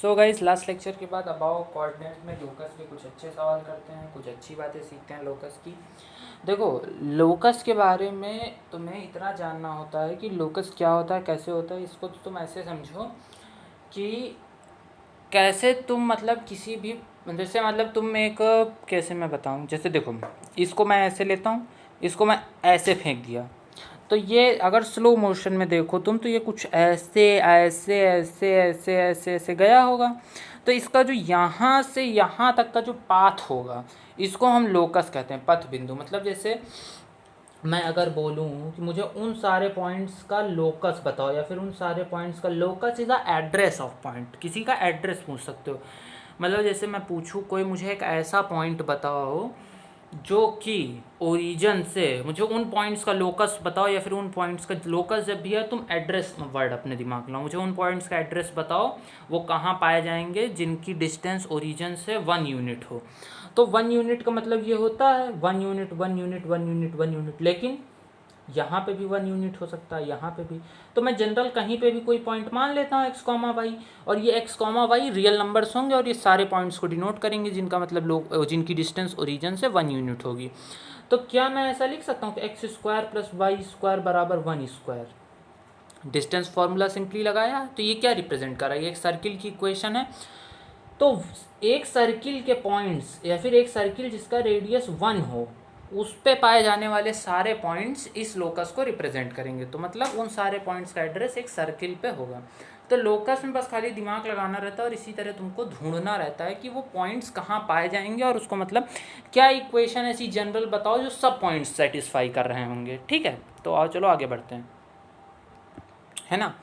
So guys last lecture के बाद above coordinate में लोकस के कुछ अच्छे सवाल करते हैं, कुछ अच्छी बातें सीखते हैं लोकस की। देखो, लोकस के बारे में तुम्हें इतना जानना होता है कि लोकस क्या होता है, कैसे होता है। इसको तो तुम ऐसे समझो कि कैसे तुम मतलब किसी भी जैसे मतलब तुम एक कैसे मैं बताऊं, जैसे देखो इसको मैं ऐसे लेता हूँ, इसको मैं ऐसे फेंक दिया, तो ये अगर स्लो मोशन में देखो तुम तो ये कुछ ऐसे ऐसे ऐसे ऐसे ऐसे ऐसे गया होगा। तो इसका जो यहाँ से यहाँ तक का जो पाथ होगा इसको हम लोकस कहते हैं, पथ बिंदु। मतलब जैसे मैं अगर बोलूँ कि मुझे उन सारे पॉइंट्स का लोकस बताओ, या फिर उन सारे पॉइंट्स का locus is the address of point, किसी का एड्रेस पूछ सकते हो। मतलब जैसे मैं पूछूँ कोई मुझे एक ऐसा पॉइंट बताओ जो कि ओरिजिन से मुझे उन पॉइंट्स का लोकस बताओ, या फिर उन पॉइंट्स का लोकस जब भी है तुम एड्रेस वर्ड अपने दिमाग लाओ, मुझे उन पॉइंट्स का एड्रेस बताओ वो कहाँ पाए जाएंगे जिनकी डिस्टेंस ओरिजिन से 1 यूनिट हो। तो 1 यूनिट का मतलब ये होता है 1 यूनिट 1 यूनिट 1 यूनिट 1 यूनिट, लेकिन यहाँ पे भी 1 यूनिट हो सकता है, यहाँ पे भी। तो मैं जनरल कहीं पे भी कोई पॉइंट मान लेता हूँ एक्स कॉमा वाई, और ये x comma y real numbers होंगे और ये सारे पॉइंट्स को डिनोट करेंगे जिनका मतलब लोग जिनकी डिस्टेंस ओरिजिन से 1 यूनिट होगी। तो क्या मैं ऐसा लिख सकता हूँ कि x square plus y square बराबर 1 स्क्वायर। डिस्टेंस फार्मूला सिंपली लगाया, तो ये क्या रिप्रेजेंट कर रहा है, ये एक सर्किल की इक्वेशन है। तो एक सर्किल के पॉइंट्स या फिर एक सर्किल जिसका रेडियस 1 हो उस पे पाए जाने वाले सारे पॉइंट्स इस लोकस को रिप्रेजेंट करेंगे। तो मतलब उन सारे पॉइंट्स का एड्रेस एक सर्किल पे होगा। तो लोकस में बस खाली दिमाग लगाना रहता है और इसी तरह तुमको ढूंढना रहता है कि वो पॉइंट्स कहाँ पाए जाएंगे और उसको मतलब क्या इक्वेशन ऐसी जनरल बताओ जो सब पॉइंट्स सेटिस्फाई कर रहे होंगे। ठीक है, तो आओ चलो आगे बढ़ते हैं, है ना।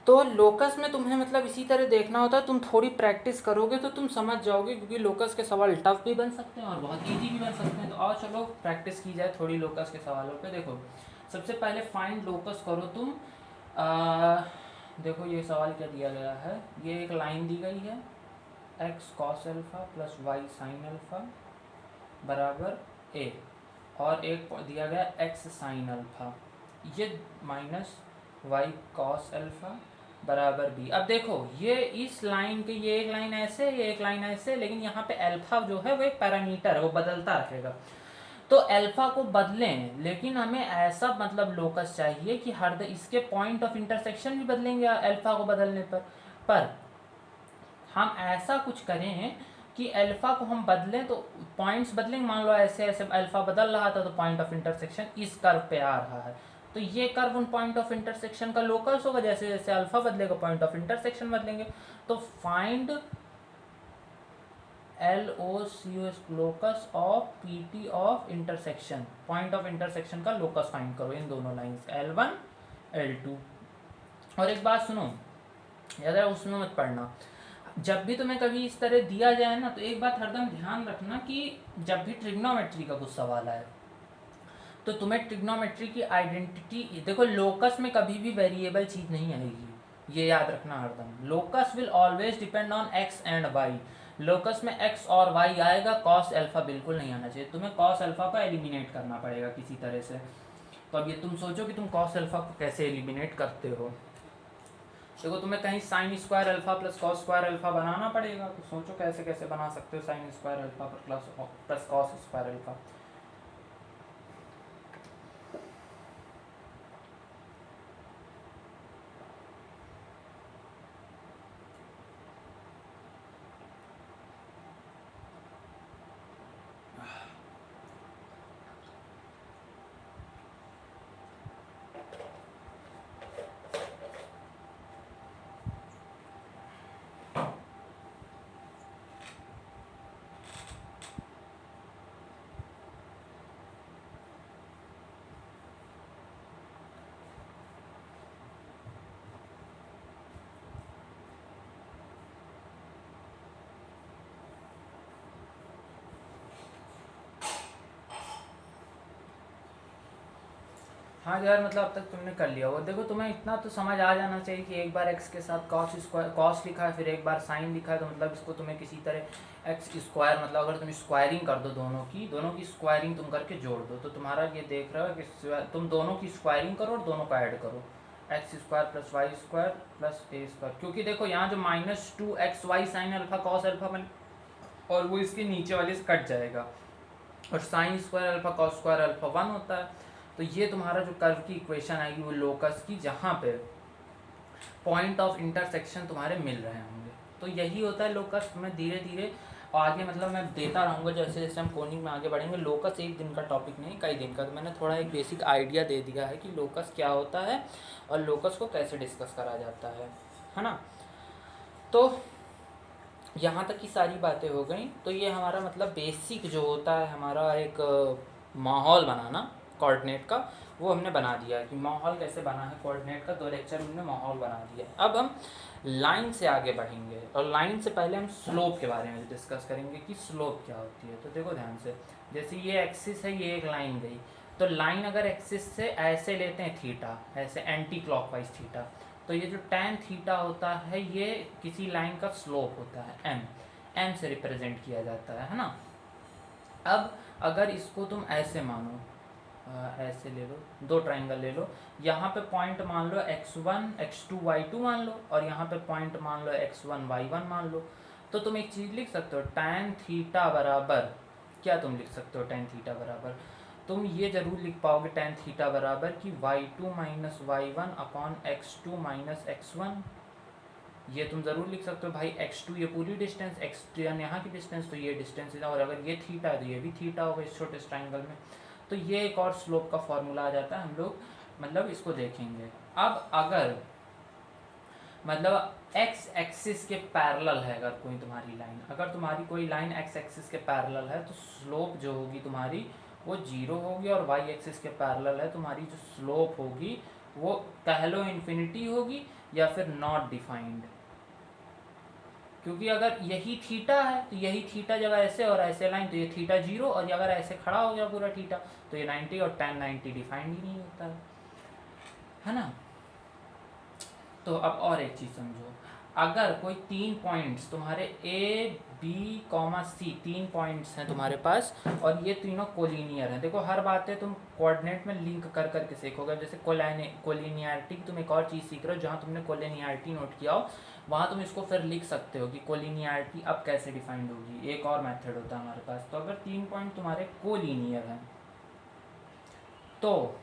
तो लोकस में तुम्हें मतलब इसी तरह देखना होता है, तुम थोड़ी प्रैक्टिस करोगे तो तुम समझ जाओगे, क्योंकि लोकस के सवाल टफ भी बन सकते हैं और बहुत इजी भी बन सकते हैं। तो आओ चलो प्रैक्टिस की जाए थोड़ी लोकस के सवालों पे। देखो सबसे पहले फाइंड लोकस करो तुम। देखो ये सवाल क्या दिया गया है, ये एक लाइन दी गई है x cos alpha plus y sine alpha बराबर ए, और एक दिया गया एक्स साइन अल्फा, ये माइनस वाई कॉस अल्फा बराबर बी। अब देखो ये इस लाइन के ये एक लाइन ऐसे, ये एक लाइन ऐसे, लेकिन यहाँ पे अल्फा जो है वो एक पैरामीटर है, वो बदलता रहेगा। तो अल्फा को बदलें, लेकिन हमें ऐसा मतलब लोकस चाहिए कि हर इसके पॉइंट ऑफ इंटरसेक्शन भी बदलेंगे अल्फा को बदलने पर हम ऐसा कुछ करें कि अल्फा को हम बदलें तो पॉइंट्स बदलेंगे। मान लो ऐसे ऐसे अल्फा बदल रहा था तो पॉइंट ऑफ इंटरसेक्शन इस कर्व पे आ रहा है, तो ये कर्व उन पॉइंट ऑफ इंटरसेक्शन का लोकस होगा। जैसे जैसे अल्फा बदलेगा पॉइंट ऑफ इंटरसेक्शन बदलेंगे। तो find LOCUS locus of PT of intersection, point of intersection का लोकस फाइंड करो इन दोनों लाइंस का L1 L2। और एक बात सुनो, अगर उसमें मत पढ़ना, जब भी तुम्हें कभी इस तरह दिया जाए ना तो एक बात हरदम ध्यान रखना कि जब भी ट्रिग्नोमेट्री का कुछ सवाल आए तो तुम्हें ट्रिग्नोमेट्री की आइडेंटिटी देखो, लोकस में कभी भी वेरिएबल चीज नहीं आएगी, ये याद रखना हरदम। Locus will always depend on x and y. Locus में एक्स और वाई आएगा, कॉस अल्फा बिल्कुल नहीं आना चाहिए। तुम्हें कॉस अल्फा को एलिमिनेट करना पड़ेगा किसी तरह से। तो अब ये तुम सोचो कि तुम कॉस अल्फा को कैसे एलिमिनेट करते हो। देखो तुम्हें कहीं sine square alpha plus cos square alpha बनाना पड़ेगा, तो सोचो कैसे कैसे बना सकते हो sine square alpha plus cos square alpha. हाँ यार, मतलब अब तक तुमने कर लिया वो। देखो तुम्हें इतना तो समझ आ जाना चाहिए कि एक बार एक्स के साथ कॉस लिखा है, फिर एक बार साइन लिखा है, तो मतलब इसको तुम्हें किसी तरह एक्स स्क्वायर, मतलब अगर तुम स्क्वायरिंग कर दो दोनों की स्क्वायरिंग तुम करके जोड़ दो, तो तुम्हारा ये देख रहा है कि तुम दोनों की स्क्वायरिंग करो और दोनों का ऐड करो, x square plus y square plus a square, क्योंकि देखो यहाँ जो -2xy sine alpha cos alpha बन और वो इसके नीचे वाले से कट जाएगा, और sign square alpha cos square alpha 1 होता है। तो ये तुम्हारा जो कर्व की इक्वेशन आएगी वो लोकस की, जहाँ पे पॉइंट ऑफ इंटरसेक्शन तुम्हारे मिल रहे होंगे। तो यही होता है लोकस। मैं धीरे धीरे आगे मतलब मैं देता रहूँगा जैसे जैसे हम कोनिंग में आगे बढ़ेंगे। लोकस एक दिन का टॉपिक नहीं, कई दिन का। तो मैंने थोड़ा एक बेसिक आइडिया दे दिया है कि लोकस क्या होता है और लोकस को कैसे डिस्कस करा जाता है ना। तो यहाँ तक की सारी बातें हो गई। तो ये हमारा मतलब बेसिक जो होता है हमारा एक माहौल बनाना कोऑर्डिनेट का, वो हमने बना दिया है कि माहौल कैसे बना है कोऑर्डिनेट का। 2 लेक्चर में हमने माहौल बना दिया है। अब हम लाइन से आगे बढ़ेंगे, और लाइन से पहले हम स्लोप के बारे में डिस्कस करेंगे कि स्लोप क्या होती है। तो देखो ध्यान से, जैसे ये एक्सिस है, ये एक लाइन गई, तो लाइन अगर एक्सिस से ऐसे लेते हैं थीटा, ऐसे एंटी क्लॉकवाइज थीटा, तो ये जो tan थीटा होता है ये किसी लाइन का स्लोप होता है, m से रिप्रेजेंट किया जाता है ना। अब अगर इसको तुम ऐसे मानो, ऐसे ले लो, 2 ट्राइंगल ले लो, यहाँ पे पॉइंट मान लो x1 x2 y2 मान लो, और यहाँ पे पॉइंट मान लो x1 y1 मान लो। तो तुम एक चीज़ लिख सकते हो, tan थीटा बराबर क्या तुम लिख सकते हो, tan थीटा बराबर तुम ये जरूर लिख पाओगे tan थीटा बराबर कि y2 minus y1 upon x2 minus x1। ये तुम ज़रूर लिख सकते हो भाई। x2 ये पूरी डिस्टेंस, x1 यहाँ की डिस्टेंस, तो ये डिस्टेंस है, और अगर ये थीटा है तो ये भी थीटा होगा इस छोटे ट्राइंगल में। तो ये एक और स्लोप का फॉर्मूला आ जाता है, हम लोग मतलब इसको देखेंगे। अब अगर मतलब x एक्सिस के पैरेलल है अगर कोई तुम्हारी लाइन, अगर तुम्हारी कोई लाइन x एक्सिस के पैरेलल है तो स्लोप जो होगी तुम्हारी वो 0 होगी, और y एक्सिस के पैरेलल है तुम्हारी जो स्लोप होगी वो कह लो इन्फिनिटी होगी या फिर नॉट डिफाइंड। क्योंकि अगर यही थीटा है तो यही थीटा जब ऐसे और ऐसे लाइन, तो ये थीटा 0, और अगर ऐसे खड़ा हो गया पूरा थीटा तो ये 90, और tan 90 डिफाइंड ही नहीं होता है ना। तो अब और एक चीज़ समझो, अगर कोई 3 पॉइंट्स तुम्हारे A B, C 3 पॉइंट्स हैं तुम्हारे पास, और ये तीनों कोलिनियर हैं। देखो हर बातें तुम कोऑर्डिनेट में लिंक कर करके सीखोगे। जैसे कोलिनियरिटी की तुम एक और चीज़ सीख रहे हो, जहाँ तुमने कोलिनियरिटी नोट किया हो वहाँ तुम इसको फिर लिख सकते हो कि कोलिनियरिटी अब कैसे डिफाइंड होगी। एक और मेथड होता है हमारे पास। तो अगर 3 पॉइंट तुम्हारे कोलिनियर हैं तो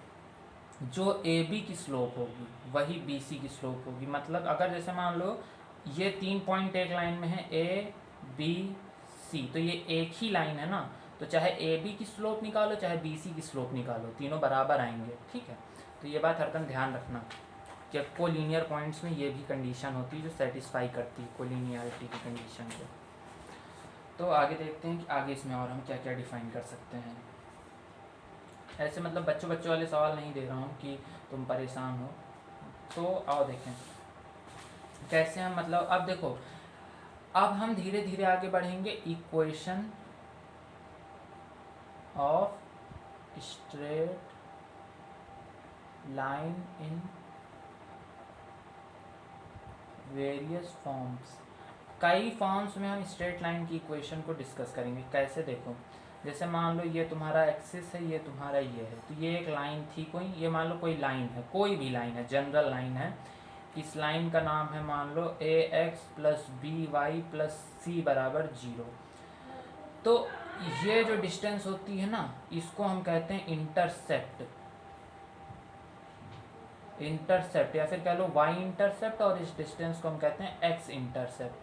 जो AB की स्लोप होगी वही BC की स्लोप होगी। मतलब अगर जैसे मान लो ये 3 पॉइंट एक लाइन में है A B C, तो ये एक ही लाइन है ना, तो चाहे AB की स्लोप निकालो चाहे BC की स्लोप निकालो, तीनों बराबर आएंगे। ठीक है, तो ये बात हरदम ध्यान रखना कि कोलिनियर पॉइंट्स में ये भी कंडीशन होती है जो सेटिस्फाई करती है कोलिनियरिटी की कंडीशन को। तो आगे देखते हैं कि आगे इसमें और हम क्या क्या डिफाइन कर सकते हैं। ऐसे मतलब बच्चों वाले सवाल नहीं दे रहा हूँ कि तुम परेशान हो। तो आओ देखें कैसे हम मतलब, अब देखो अब हम धीरे धीरे आगे बढ़ेंगे। Equation of straight line in various forms. कई फॉर्म्स में हम स्ट्रेट लाइन की इक्वेशन को डिस्कस करेंगे। कैसे, देखो जैसे मान लो ये तुम्हारा एक्सिस है, ये तुम्हारा ये है, तो ये एक लाइन थी कोई, ये मान लो कोई लाइन है, कोई भी लाइन है, जनरल लाइन है। इस लाइन का नाम है मान लो ax plus b y plus c बराबर 0। तो ये जो डिस्टेंस होती है ना, इसको हम कहते हैं इंटरसेप्ट, या फिर कह लो y इंटरसेप्ट, और इस डिस्टेंस को हम कहते हैं x इंटरसेप्ट।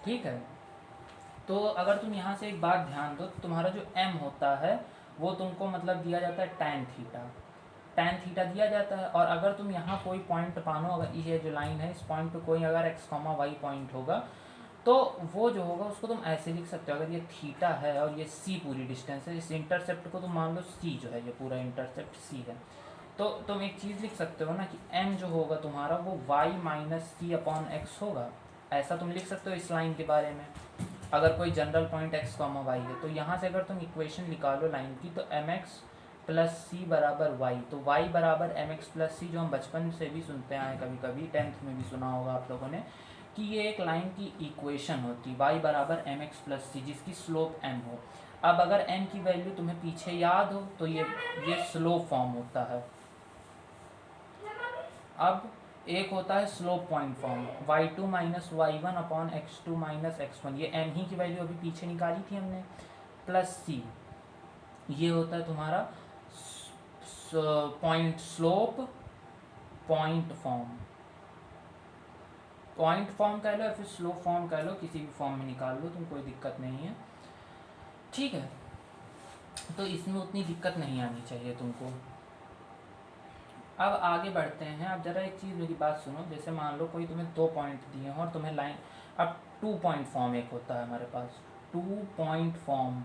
ठीक है, तो अगर तुम यहाँ से एक बात ध्यान दो, तो तुम्हारा जो m होता है वो तुमको मतलब दिया जाता है tan थीटा दिया जाता है। और अगर तुम यहाँ कोई पॉइंट मानो, अगर ये जो लाइन है इस पॉइंट पे कोई अगर x, y पॉइंट होगा तो वो जो होगा उसको तुम ऐसे लिख सकते हो। अगर ये थीटा है और ये c पूरी डिस्टेंस है, इस इंटरसेप्ट को तुम मान लो c जो है, ये पूरा इंटरसेप्ट c है, तो तुम एक चीज़ लिख सकते हो ना कि m जो होगा तुम्हारा वो y माइनस सी अपॉन एक्स होगा। ऐसा तुम लिख सकते हो इस लाइन के बारे में, अगर कोई जनरल पॉइंट x, y है। तो यहाँ से अगर तुम इक्वेशन निकालो लाइन की, तो mx प्लस सी बराबर y, तो y बराबर mx प्लस सी, जो हम बचपन से भी सुनते आए, कभी कभी 10th में भी सुना होगा आप लोगों ने, कि ये एक लाइन की इक्वेशन होती y बराबर mx प्लस सी जिसकी स्लोप m हो। अब अगर m की वैल्यू तुम्हें पीछे याद हो तो ये स्लोप फॉर्म होता है। अब एक होता है slope point form, y2 minus y one upon x2 minus x1, ये m ही की वैल्यू अभी पीछे निकाली थी हमने, प्लस c, ये होता है तुम्हारा point slope point form, point form कह लो या फिर स्लोप फॉर्म कह लो, किसी भी फॉर्म में निकाल लो तुम, कोई दिक्कत नहीं है, ठीक है। तो इसमें उतनी दिक्कत नहीं आनी चाहिए तुमको। अब आगे बढ़ते हैं। अब ज़रा एक चीज़ मेरी बात सुनो, जैसे मान लो कोई तुम्हें 2 पॉइंट दिए हों और तुम्हें लाइन, अब 2 पॉइंट फॉर्म एक होता है हमारे पास, 2 पॉइंट फॉर्म,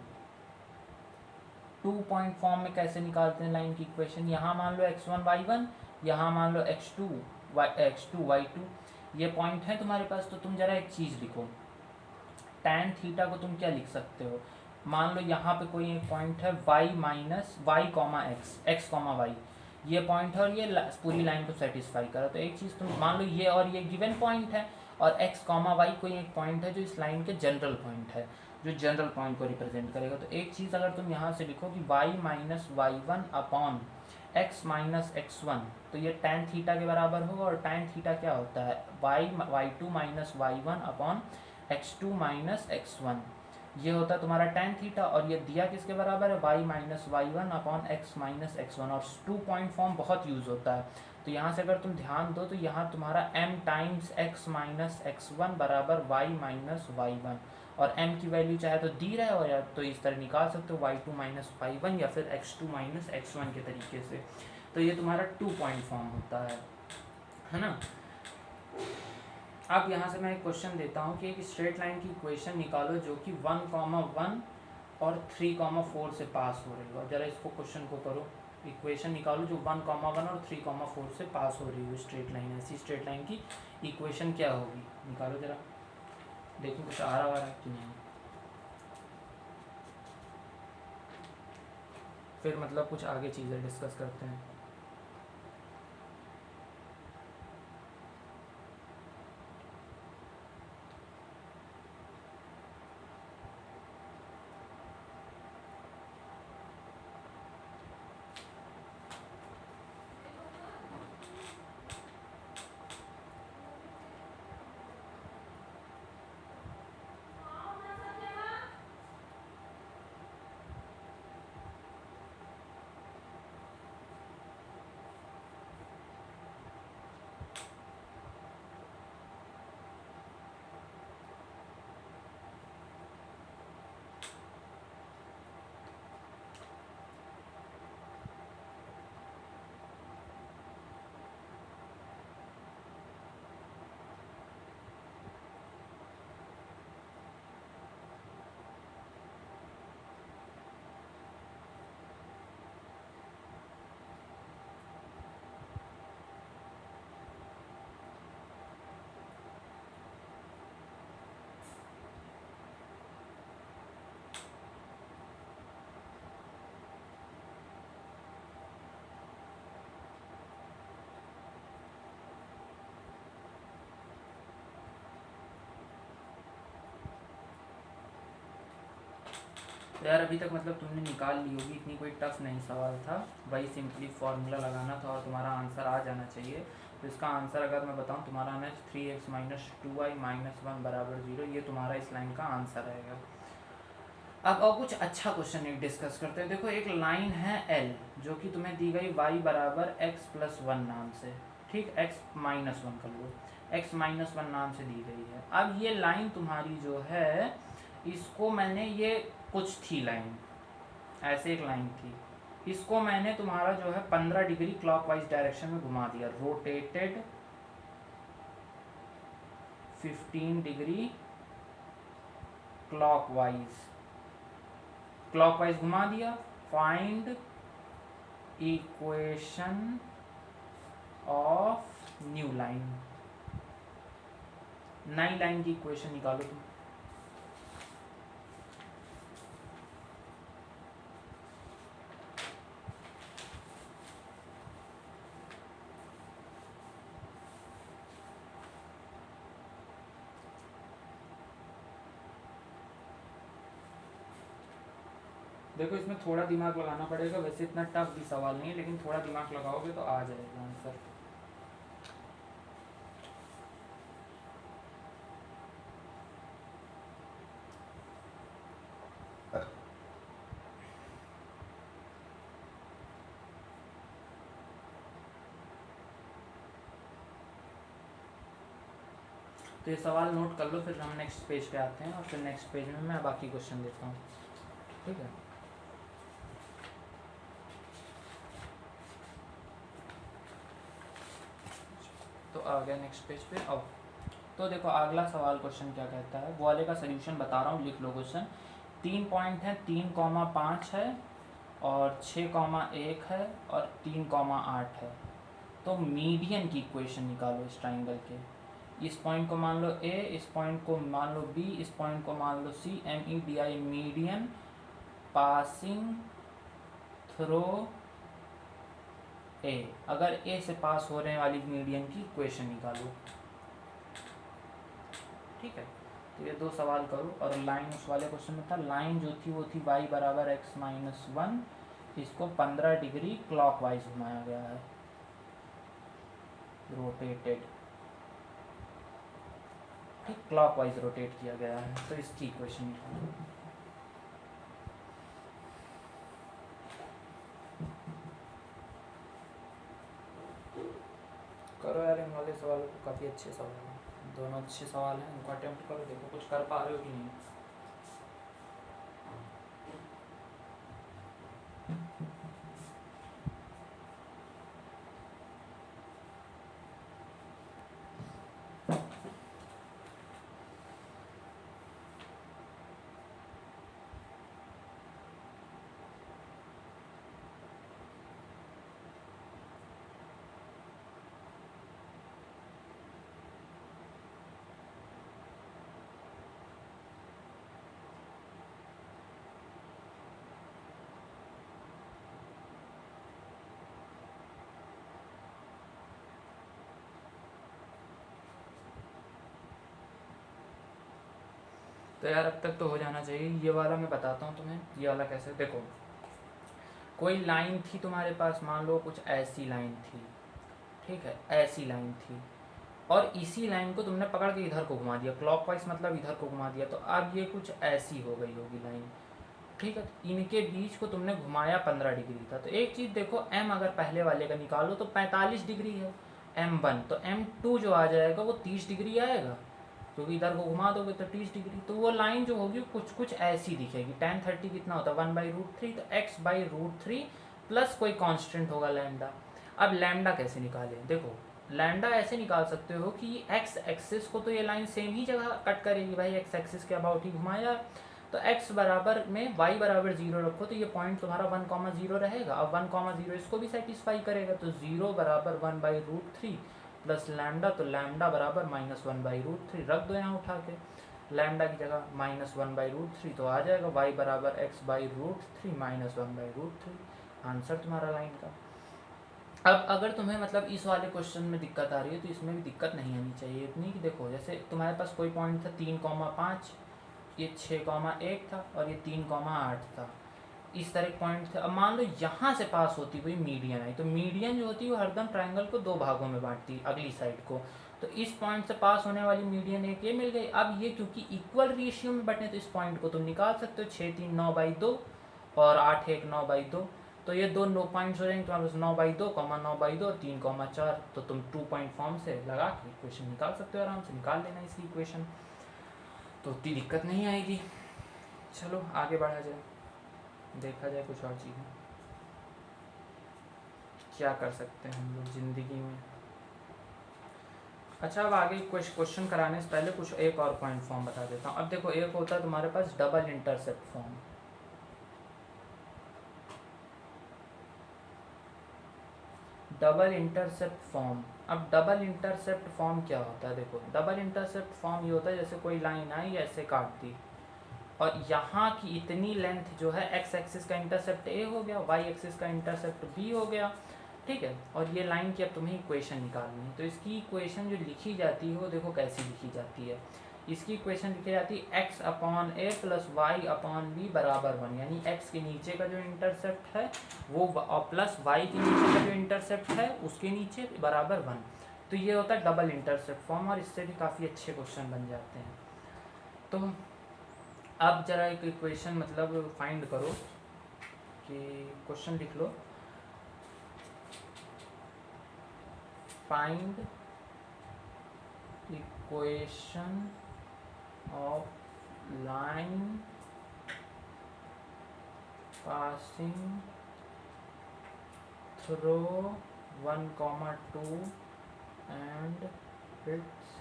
2 पॉइंट फॉर्म में कैसे निकालते हैं लाइन की इक्वेशन, यहाँ मान लो x1 y1, यहाँ मान लो x2 y2, ये पॉइंट है तुम्हारे पास। तो तुम जरा एक चीज़ लिखो, tan थीटा को तुम क्या लिख सकते हो, मान लो यहाँ पे कोई एक पॉइंट है y minus y comma x, x comma y, ये पॉइंट है और ये पूरी लाइन को सेटिस्फाई करो। तो एक चीज़ तुम मान लो ये और ये गिवन पॉइंट है, और x कॉमा वाई कोई एक पॉइंट है जो इस लाइन के जनरल पॉइंट है, जो जनरल पॉइंट को रिप्रेजेंट करेगा। तो एक चीज़ अगर तुम यहाँ से लिखो कि y minus y one upon x minus x one, तो ये tan थीटा के बराबर होगा, और tan थीटा क्या होता है, y2 minus y one upon x2 minus x1, ये होता है तुम्हारा tan थीटा, और ये दिया किसके बराबर है, y minus y one upon x minus x1। और 2 पॉइंट फॉर्म बहुत यूज़ होता है, तो यहाँ से अगर तुम ध्यान दो तो यहाँ तुम्हारा m times x minus x1 बराबर y माइनस वाई वन, और m की वैल्यू चाहे तो दी रहे हो या तो इस तरह निकाल सकते हो y2 माइनस वाई वन, या फिर x2 माइनस x1 के तरीके से। तो ये तुम्हारा 2 पॉइंट फॉर्म होता है ना। अब यहाँ से मैं एक क्वेश्चन देता हूँ कि एक स्ट्रेट लाइन की इक्वेशन निकालो जो कि 1,1 और 3,4 से पास हो रही हो। जरा इसको क्वेश्चन को करो, इक्वेशन निकालो जो 1,1 और 3,4 से पास हो रही हो स्ट्रेट लाइन। ऐसी स्ट्रेट लाइन की इक्वेशन क्या होगी, निकालो जरा, देखो कुछ आ रहा है कि नहीं, फिर मतलब कुछ आगे चीज़ें डिस्कस करते हैं। यार अभी तक मतलब तुमने निकाल ली होगी, इतनी कोई टफ नहीं सवाल था, वही सिंपली फार्मूला लगाना था और तुम्हारा आंसर आ जाना चाहिए। तो इसका आंसर अगर मैं बताऊं, तुम्हारा आना है 3x माइनस 2y माइनस 1 बराबर 0, ये तुम्हारा इस लाइन का आंसर रहेगा। अब और कुछ अच्छा क्वेश्चन एक डिस्कस करते हैं। देखो एक लाइन है L जो कि तुम्हें दी गई y बराबर x प्लस 1 नाम से, ठीक, x माइनस 1 कर लो, x माइनस 1 नाम से दी गई है। अब ये लाइन तुम्हारी जो है, इसको मैंने, ये कुछ थी लाइन, ऐसे एक लाइन थी, इसको मैंने तुम्हारा जो है 15 डिग्री क्लॉकवाइज डायरेक्शन में घुमा दिया, रोटेटेड 15 डिग्री क्लॉकवाइज घुमा दिया। Find equation of new line, नई लाइन की इक्वेशन निकालो तुम। देखो इसमें थोड़ा दिमाग लगाना पड़ेगा, वैसे इतना टफ भी सवाल नहीं है, लेकिन थोड़ा दिमाग लगाओगे तो आ जाएगा आंसर। तो ये सवाल नोट कर लो, फिर हम नेक्स्ट पेज पे आते हैं और फिर नेक्स्ट पेज में मैं बाकी क्वेश्चन देता हूँ, ठीक है। तो आ गया नेक्स्ट पेज पे। अब तो देखो अगला सवाल क्वेश्चन क्या कहता है, वो वाले का सोल्यूशन बता रहा हूँ, लिख लो क्वेश्चन। 3 पॉइंट है, 3,5 है और 6,1 है और 3,8 है। तो मीडियन की इक्वेशन निकालो इस ट्राइंगल के। इस पॉइंट को मान लो ए, इस पॉइंट को मान लो बी, इस पॉइंट को मान लो सी। MEDI मीडियन पासिंग थ्रो ए। अगर ए से पास होने वाली मीडियन की इक्वेशन निकालो, ठीक है। तो ये 2 सवाल करो। और लाइन उस वाले क्वेश्चन में था, लाइन जो थी वो थी y बराबर x-1, इसको 15 डिग्री क्लॉकवाइज घुमाया गया है, रोटेटेड, ठीक, क्लॉकवाइज रोटेट किया गया है। तो इसकी इक्वेशन निकालो। करो यार, इन वाले सवालों को, काफ़ी अच्छे सवाल हैं, दोनों अच्छे सवाल हैं, इनको अटेम्प्ट करो, देखो कुछ कर पा रहे हो कि नहीं। तो यार अब तक तो हो जाना चाहिए। ये वाला मैं बताता हूँ तुम्हें, ये वाला कैसे। देखो कोई लाइन थी तुम्हारे पास, मान लो कुछ ऐसी लाइन थी, ठीक है, ऐसी लाइन थी, और इसी लाइन को तुमने पकड़ के इधर को घुमा दिया, क्लॉकवाइज मतलब इधर को घुमा दिया। तो अब ये कुछ ऐसी हो गई होगी लाइन, ठीक है। इनके बीच को तुमने घुमाया 15 डिग्री था। तो एक चीज़ देखो, m अगर पहले वाले का निकालो तो 45 डिग्री है m1, तो m2 जो आ जाएगा वो 30 डिग्री आएगा, क्योंकि इधर को घुमा दोगे तो 30 डिग्री। तो वो लाइन जो होगी कुछ कुछ ऐसी दिखेगी। tan 30 कितना होता है, 1/√3, तो x/√3 प्लस कोई कांस्टेंट होगा लैम्डा। अब लैम्डा कैसे निकालें, देखो लैम्डा ऐसे निकाल सकते हो कि एक्स एक्सिस को तो ये लाइन सेम ही जगह कट करेगी भाई, एक्स एक्सिस के अबाउट ही घुमाया, तो x बराबर में y बराबर 0 रखो, तो ये पॉइंट तुम्हारा 1,0 रहेगा। अब 1,0 इसको भी सेटिस्फाई करेगा, तो 0 बराबर 1/√3 प्लस लैम्डा, तो लैम्डा बराबर -1/√3 रख दो यहाँ उठा के, लैम्डा की जगह -1/√3, तो आ जाएगा y बराबर x/√3 -1/√3, आंसर तुम्हारा लाइन का। अब अगर तुम्हें मतलब इस वाले क्वेश्चन में दिक्कत आ रही है तो इसमें भी दिक्कत नहीं आनी चाहिए इतनी, कि देखो जैसे तुम्हारे पास कोई पॉइंट था 3,5, ये 6,1 था और ये 3,8 था, इस तरह पॉइंट थे। अब मान लो यहाँ से पास होती हुई मीडियन आई, तो मीडियन जो होती है वो हरदम ट्रायंगल को 2 भागों में बांटती है, अगली साइड को। तो इस पॉइंट से पास होने वाली मीडियन एक ये मिल गई। अब ये क्योंकि इक्वल रेशियो में बटे, तो इस पॉइंट को तुम निकाल सकते हो, 6, 3, 9/2 और 8, 1, 9/2। तो ये दो नो पॉइंट्स हो जाएंगे तुम्हारे पास, 9/2, 9/2 और 3,4। तो तुम 2 पॉइंट फॉर्म से लगा के इक्वेशन निकाल सकते हो, आराम से निकाल लेना इसकी इक्वेशन, तो उतनी दिक्कत नहीं आएगी। चलो आगे बढ़ा जाए, देखा जाए कुछ और चीज़ें क्या कर सकते हैं हम लोग ज़िंदगी में। अच्छा, अब आगे क्वेश्चन कराने से पहले कुछ एक और पॉइंट फॉर्म बता देता हूँ। अब देखो एक होता है तुम्हारे पास double intercept form, double intercept form. अब डबल इंटरसेप्ट फॉर्म क्या होता है, देखो डबल इंटरसेप्ट फॉर्म ये होता है जैसे कोई लाइन आई ऐसे काट दी, और यहाँ की इतनी लेंथ जो है एक्स एक्सिस का इंटरसेप्ट ए हो गया, वाई एक्सिस का इंटरसेप्ट बी हो गया, ठीक है। और ये लाइन की अब तुम्हें इक्वेशन निकालनी है। तो इसकी इक्वेशन जो लिखी जाती है वो देखो कैसी लिखी जाती है। इसकी इक्वेशन लिखी जाती है x/a प्लस y/b बराबर 1, यानी x के नीचे का जो इंटरसेप्ट है वो प्लस y के नीचे का जो इंटरसेप्ट है उसके नीचे बराबर 1। तो ये होता है डबल इंटरसेप्ट फॉर्म, और इससे भी काफ़ी अच्छे क्वेश्चन बन जाते हैं। तो अब जरा एक इक्वेशन मतलब फाइंड करो, कि क्वेश्चन लिख लो, find equation of line passing through 1,2 and its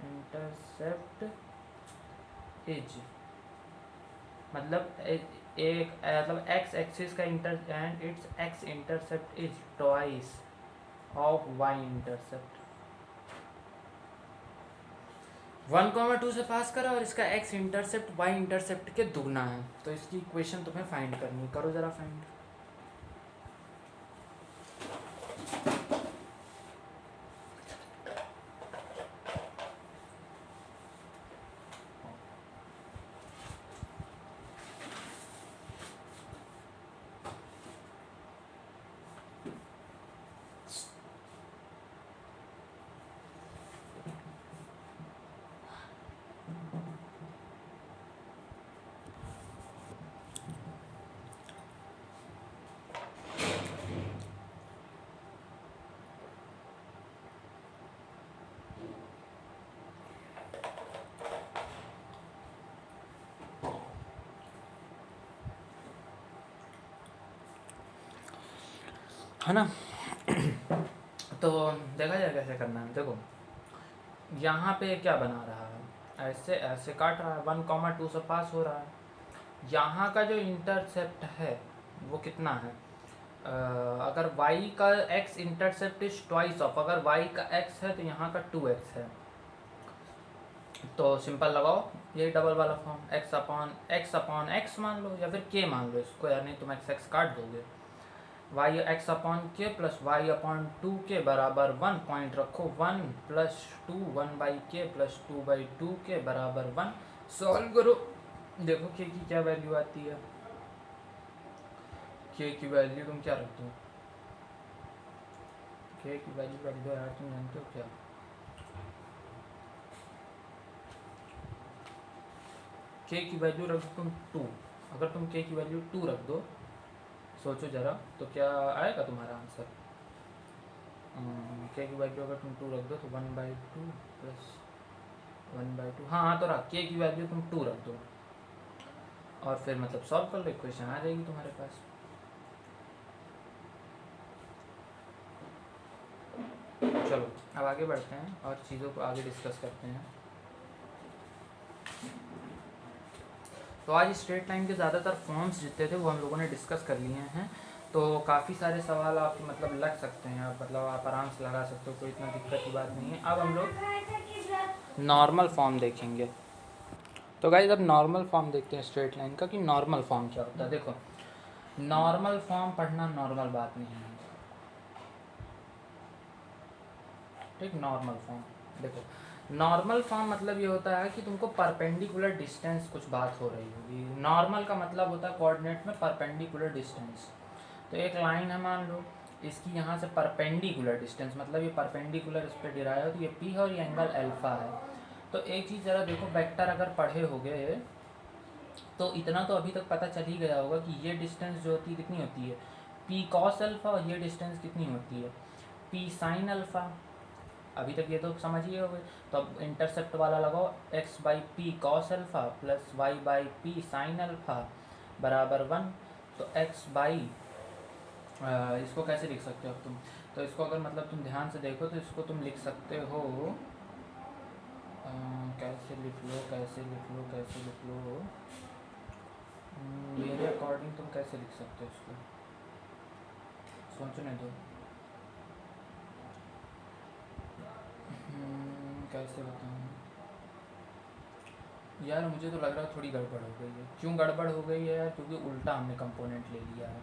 intercept is, मतलब एक मतलब एक्स एक्सिस का and its x intercept is twice of y intercept. 1,2 से पास करा और इसका एक्स इंटरसेप्ट वाई इंटरसेप्ट के दुगना है, तो इसकी इक्वेशन तुम्हें फाइंड करनी, करो जरा फाइंड। है ना। तो देखा जाए कैसे करना है। देखो यहाँ पे क्या बना रहा है, ऐसे ऐसे काट रहा है, 1,2 से पास हो रहा है। यहाँ का जो इंटरसेप्ट है वो कितना है, अगर y का x intercept is twice of, अगर y का x है तो यहाँ का 2x है, तो सिंपल लगाओ यही डबल वाला फॉर्म, x अपॉन x मान लो या फिर k मान लो इसको, यार नहीं तुम x काट दोगे। y x अपॉन के प्लस वाई अपॉन 2k बराबर 1, पॉइंट रखो 1 प्लस 2 1/k प्लस 2/2 के बराबर 1। सॉल्व करो, देखो k की क्या वैल्यू आती है। k की वैल्यू तुम क्या रख दो, k की वैल्यू रख दो यार, तुम जानते हो क्या, k की वैल्यू रख दो तुम 2। अगर तुम k की वैल्यू 2 रख दो, सोचो जरा तो क्या आएगा तुम्हारा आंसर। k की वैल्यू अगर तुम 2 रख दो तो 1/2 प्लस 1/2, हाँ तो रख k की वैल्यू तुम 2 रख दो और फिर मतलब सॉल्व कर लो, इक्वेशन आ जाएगी तुम्हारे पास। चलो अब आगे बढ़ते हैं और चीज़ों को आगे डिस्कस करते हैं। तो आज स्ट्रेट लाइन के ज़्यादातर फॉर्म्स जितने थे वो हम लोगों ने डिस्कस कर लिए हैं, तो काफ़ी सारे सवाल आपके मतलब लग सकते हैं, आप मतलब आप आराम से लगा सकते हो, कोई इतना दिक्कत की बात नहीं है। अब हम लोग नॉर्मल फॉर्म देखेंगे। तो गाइस अब नॉर्मल फॉर्म देखते हैं स्ट्रेट लाइन का, कि नॉर्मल फॉर्म क्या होता है। देखो नॉर्मल फॉर्म पढ़ना नॉर्मल बात नहीं है, ठीक। नॉर्मल फॉर्म देखो, नॉर्मल फॉर्म मतलब ये होता है कि तुमको परपेंडिकुलर डिस्टेंस कुछ बात हो रही होगी। नॉर्मल का मतलब होता है कोऑर्डिनेट में परपेंडिकुलर डिस्टेंस। तो एक लाइन है मान लो, इसकी यहाँ से परपेंडिकुलर डिस्टेंस मतलब ये परपेंडिकुलर इस पर डिराया हो, तो ये पी है और ये एंगल अल्फा है। तो एक चीज़ ज़रा देखो, वेक्टर अगर पढ़े होगे तो इतना तो अभी तक पता चल ही गया होगा कि ये डिस्टेंस जो होती है कितनी होती है, पी कॉस अल्फा, और ये डिस्टेंस कितनी होती है, पी साइन अल्फा। अभी तक ये तो समझ ही हो गए। तो अब इंटरसेप्ट वाला लगाओ, x/p cos alpha plus y/p sign alpha बराबर 1। तो इसको कैसे लिख सकते हो अब तुम, तो इसको अगर मतलब तुम ध्यान से देखो तो इसको तुम लिख सकते हो, कैसे लिख लो मेरे अकॉर्डिंग तुम कैसे लिख सकते हो इसको, सोचने दो। कैसे बताऊँ यार, मुझे तो लग रहा है थोड़ी गड़बड़ हो गई है। क्यों गड़बड़ हो गई है यार, क्योंकि उल्टा हमने कंपोनेंट ले लिया है,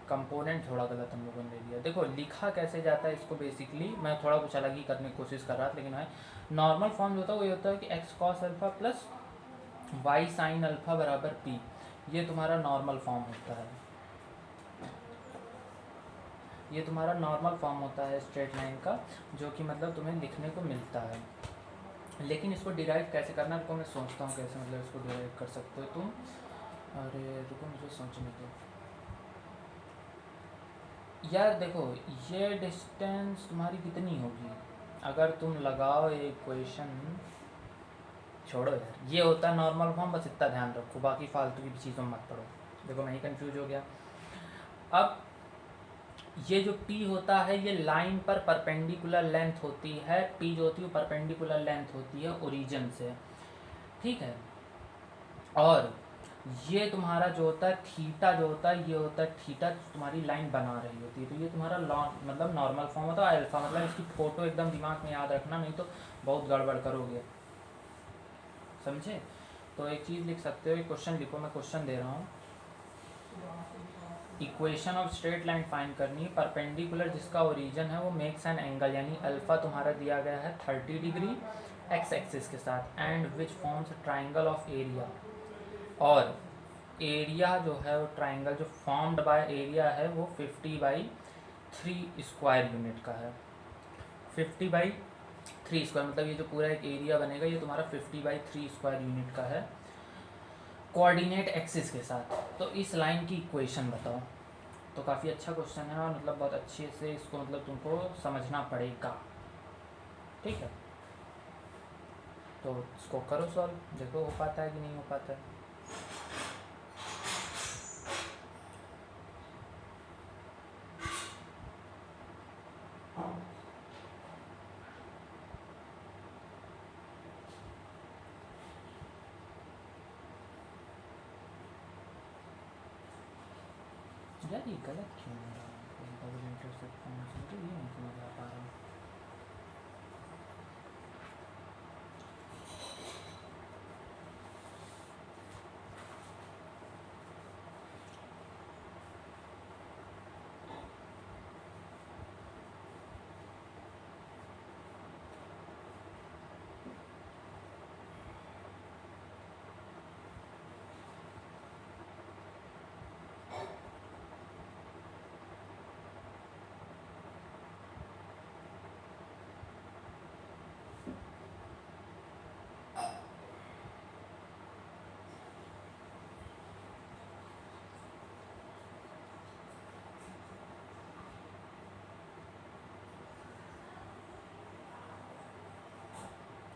कंपोनेंट थोड़ा गलत हम लोगों ने ले लिया। देखो लिखा कैसे जाता है इसको, बेसिकली मैं थोड़ा कुछ अलग ही करने की कोशिश कर रहा था, लेकिन है नॉर्मल फॉर्म जो होता है वो ये होता है कि x cos alpha plus y sine alpha बराबर पी, ये तुम्हारा नॉर्मल फॉर्म होता है, ये तुम्हारा नॉर्मल फॉर्म होता है स्ट्रेट लाइन का, जो कि मतलब तुम्हें लिखने को मिलता है। लेकिन इसको डिराइव कैसे करना, रुको मैं सोचता हूँ कैसे मतलब इसको डिराइव कर सकते हो तुम। अरे रुको मुझे सोचने दो यार। देखो ये डिस्टेंस तुम्हारी कितनी होगी, अगर तुम लगाओ ये इक्वेशन, छोड़ो यार, ये होता है नॉर्मल फॉर्म, बस इतना ध्यान रखो, बाकी फालतू की चीज़ों में मत पढ़ो। देखो मैं ही कंफ्यूज हो गया। अब ये जो P होता है ये लाइन पर परपेंडिकुलर लेंथ होती है, P जो होती है परपेंडिकुलर लेंथ होती है ओरिजिन से, ठीक है। और ये तुम्हारा जो होता है थीटा, जो होता है ये होता है थीटा, तुम्हारी लाइन बना रही होती है, तो ये तुम्हारा मतलब नॉर्मल फॉर्म होता है अल्फा। मतलब इसकी फोटो एकदम दिमाग में याद रखना, नहीं तो बहुत गड़बड़ करोगे, समझे। तो एक चीज़ लिख सकते हो, क्वेश्चन लिखो, मैं क्वेश्चन दे रहा हूँ। Equation of straight line find करनी है, परपेंडिकुलर जिसका ओरिजिन है वो मेक्स एन एंगल, यानी अल्फा तुम्हारा दिया गया है 30 डिग्री एक्स एक्सिस के साथ, and which forms triangle of area. और एरिया जो है वो ट्राइंगल जो फॉर्म्ड बाय एरिया है वो 50/3 स्क्वायर यूनिट का है। 50/3 स्क्वायर मतलब ये जो पूरा एक एरिया बनेगा ये तुम्हारा 50/3 स्क्वायर यूनिट का है, कोऑर्डिनेट एक्सिस के साथ। तो इस लाइन की इक्वेशन बताओ। तो काफ़ी अच्छा क्वेश्चन है और मतलब बहुत अच्छे से इसको मतलब तुमको समझना पड़ेगा, ठीक है। तो इसको करो सॉल्व, देखो हो पाता है कि नहीं हो पाता है। यार ये गलत क्यों हो रहा है, डबल इंटरसेक्ट पॉइंट्स, मुझे ये नहीं समझ आ पा रहा।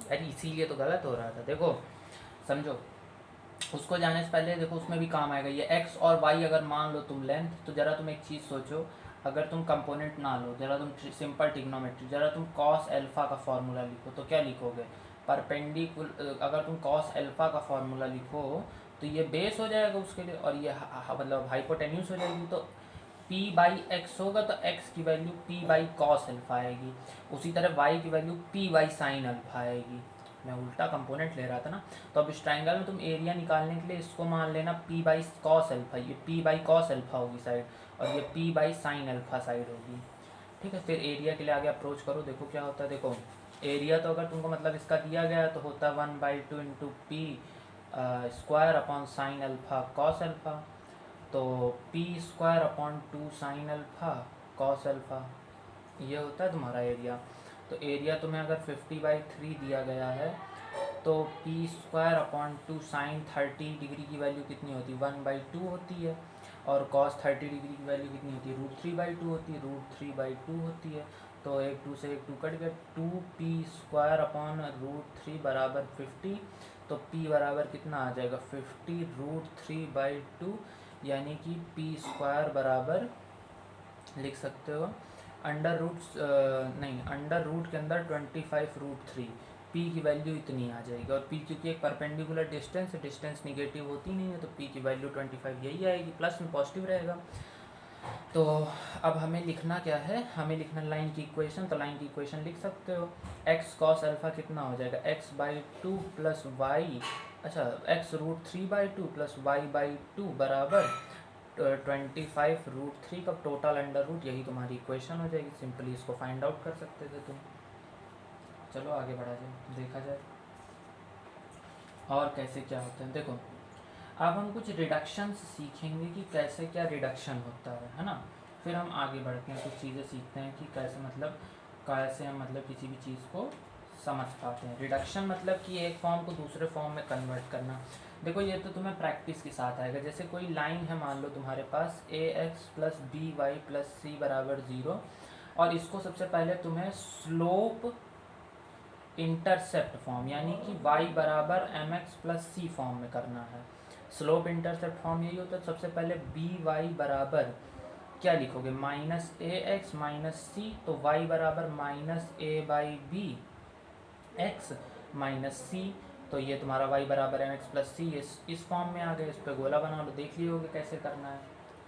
यार इसीलिए तो गलत हो रहा था, देखो समझो। उसको जाने से पहले देखो उसमें भी काम आएगा ये एक्स और वाई, अगर मान लो तुम लेंथ, तो ज़रा तुम एक चीज़ सोचो, अगर तुम कंपोनेंट ना लो, ज़रा तुम सिंपल ट्रिग्नोमेट्री, ज़रा तुम कॉस एल्फा का फॉर्मूला लिखो, तो क्या लिखोगे, परपेंडिकुलर, अगर तुम कॉस एल्फा का फॉर्मूला लिखो तो ये बेस हो जाएगा उसके लिए, और ये मतलब हाइपोटेन्यूस हो जाएगी, तो P/x होगा, तो x की वैल्यू P/cos एल्फा आएगी। उसी तरह y की वैल्यू P/sin अल्फा आएगी। मैं उल्टा कंपोनेंट ले रहा था ना। तो अब इस ट्राइंगल में तुम एरिया निकालने के लिए इसको मान लेना P/cos एल्फा, ये P/cos एल्फा होगी साइड, और ये P/sin एल्फा साइड होगी, ठीक है। फिर एरिया के लिए आगे अप्रोच करो, देखो क्या होता है। देखो एरिया तो अगर तुमको मतलब इसका दिया गया तो होता है 1/2 into P square upon sine alpha cos alpha, तो p² upon 2 sine alpha cos alpha, ये होता है तुम्हारा एरिया। तो एरिया तुम्हें अगर 50/3 दिया गया है तो p² अपॉन 2 साइन 30 डिग्री की वैल्यू कितनी होती है, 1/2 होती है, और कॉस 30 डिग्री की वैल्यू कितनी होती है, √3/2 होती है, √3/2 होती है। तो एक 2 से एक 2 कट गया, 2p² अपॉन √3 बराबर 50। तो p बराबर कितना आ जाएगा 50√3/2, यानी कि p² बराबर लिख सकते हो अंडर रूट, नहीं अंडर रूट के अंदर 25√3, p की वैल्यू इतनी आ जाएगी। और p क्योंकि एक परपेंडिकुलर डिस्टेंस है, डिस्टेंस निगेटिव होती नहीं है, तो p की वैल्यू 25 यही आएगी, प्लस में पॉजिटिव रहेगा। तो अब हमें लिखना क्या है, हमें लिखना लाइन की इक्वेशन। तो लाइन की इक्वेशन लिख सकते हो, x cos अल्फा कितना हो जाएगा, x/2 प्लस वाई, अच्छा x√3/2 प्लस y/2 बराबर 25√3 का टोटल अंडर रूट, यही तुम्हारी इक्वेशन हो जाएगी। सिंपली इसको फाइंड आउट कर सकते थे तुम। चलो आगे बढ़ा जाए, देखा जाए और कैसे क्या होता है। देखो अब हम कुछ रिडक्शंस सीखेंगे कि कैसे क्या रिडक्शन होता है ना। फिर हम आगे बढ़ते हैं, कुछ चीज़ें सीखते हैं कि कैसे मतलब कैसे हम मतलब किसी भी चीज़ को समझ पाते हैं। रिडक्शन मतलब कि एक फॉर्म को दूसरे फॉर्म में कन्वर्ट करना। देखो ये तो तुम्हें प्रैक्टिस के साथ आएगा। जैसे कोई लाइन है, मान लो तुम्हारे पास ax + by + c = 0, और इसको सबसे पहले तुम्हें स्लोप इंटरसेप्ट फॉर्म, यानी कि y बराबर एम एक्स प्लस सी फॉर्म में करना है। स्लोप इंटरसेप्ट फॉर्म यही होता है। सबसे पहले बी वाई बराबर क्या लिखोगे, minus a x minus c, तो y बराबर minus a by b x minus c, तो ये तुम्हारा y बराबर एम एक्स प्लस सी इस फॉर्म में आ गए। इस पर गोला बना लो, देख लिए होगे कैसे करना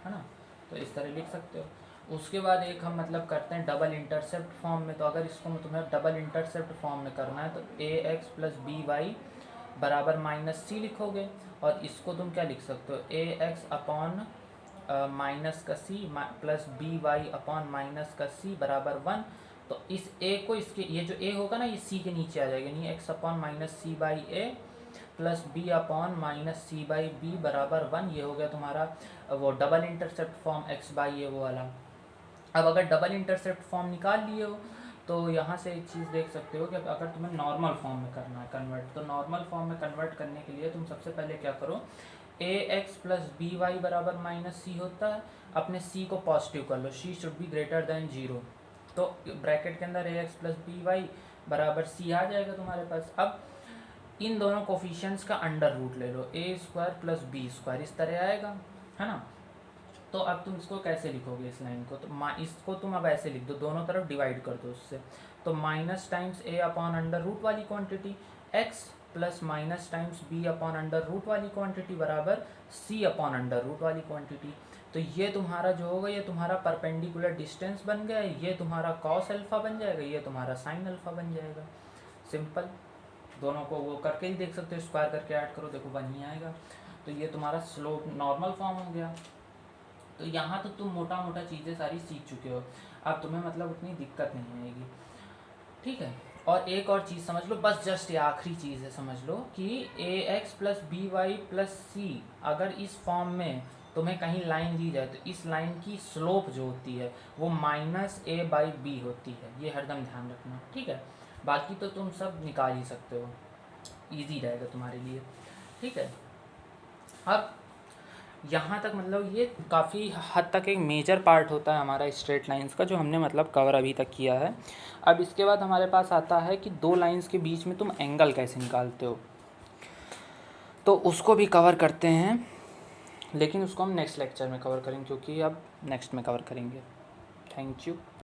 है ना। तो इस तरह लिख सकते हो। उसके बाद एक हम मतलब करते हैं डबल इंटरसेप्ट फॉर्म में। तो अगर इसको तुम्हें डबल इंटरसेप्ट फॉर्म में करना है तो ए एक्स प्लस बी वाई बराबर माइनस सी लिखोगे, और इसको तुम क्या लिख सकते हो, ए एक्स अपॉन माइनस का C plus b Y upon minus का सी बराबर 1। तो इस ए को इसके ये जो ए होगा ना ये सी के नीचे आ जाएगा, यानी x upon minus c by a plus b upon minus c by b बराबर 1। ये हो गया तुम्हारा वो double intercept form x by a वो वाला। अब अगर डबल इंटरसेप्ट फॉर्म निकाल लिए हो तो यहाँ से एक चीज़ देख सकते हो कि अगर तुम्हें नॉर्मल फॉर्म में करना है कन्वर्ट, तो नॉर्मल फॉर्म में कन्वर्ट करने के लिए तुम सबसे पहले क्या करो, ए एक्स प्लस बी वाई बराबर माइनस सी होता है, अपने सी को पॉजिटिव कर लो, सी शुड बी ग्रेटर देन 0। तो ब्रैकेट के अंदर ए एक्स प्लस बी वाई बराबर सी आ जाएगा तुम्हारे पास। अब इन दोनों कोफिशिएंट्स का अंडर रूट ले लो, ए स्क्वायर प्लस बी स्क्वायर इस तरह आएगा, है ना। तो अब तुम इसको कैसे लिखोगे इस लाइन को, तो इसको तुम अब ऐसे लिख दो, दोनों तरफ डिवाइड कर दो उससे। तो minus times a upon under root वाली quantity x plus minus times b upon under root वाली क्वांटिटी बराबर सी अपॉन अंडर रूट वाली क्वांटिटी। तो ये तुम्हारा जो होगा ये तुम्हारा परपेंडिकुलर डिस्टेंस बन गया, ये तुम्हारा कॉस अल्फा बन जाएगा, ये तुम्हारा साइन अल्फा बन जाएगा। सिंपल, दोनों को वो करके ही देख सकते हो, स्क्वायर करके ऐड करो, देखो 1 ही आएगा। तो ये तुम्हारा स्लोप नॉर्मल फॉर्म हो गया। तो यहाँ तो तुम मोटा मोटा चीज़ें सारी सीख चुके हो, अब तुम्हें मतलब उतनी दिक्कत नहीं आएगी, ठीक है। और एक और चीज़ समझ लो, बस जस्ट ये आखिरी चीज़ है, समझ लो कि a x plus b y plus c अगर इस फॉर्म में तुम्हें कहीं लाइन दी जाए तो इस लाइन की स्लोप जो होती है वो माइनस ए बाई बी होती है, ये हरदम ध्यान रखना, ठीक है। बाकी तो तुम सब निकाल ही सकते हो, ईजी रहेगा तुम्हारे लिए, ठीक है। अब यहाँ तक मतलब ये काफ़ी हद तक एक मेजर पार्ट होता है हमारा स्ट्रेट लाइंस का, जो हमने मतलब कवर अभी तक किया है। अब इसके बाद हमारे पास आता है कि दो लाइंस के बीच में तुम एंगल कैसे निकालते हो, तो उसको भी कवर करते हैं, लेकिन उसको हम नेक्स्ट लेक्चर में कवर करेंगे, क्योंकि अब नेक्स्ट में कवर करेंगे। Thank you.